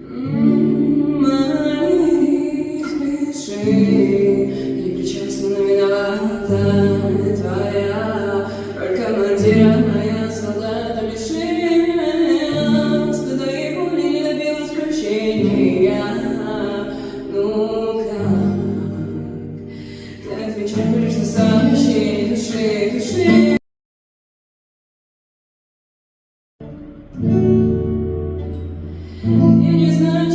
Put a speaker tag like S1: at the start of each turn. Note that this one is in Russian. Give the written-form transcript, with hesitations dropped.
S1: Мои спеши, не причастна, но виновата твоя роль командира, моя солдата лишилась стыда и боли, не добилась прощения. Ну как ты отвечаешь лишь на сообщение души? Я не знаю,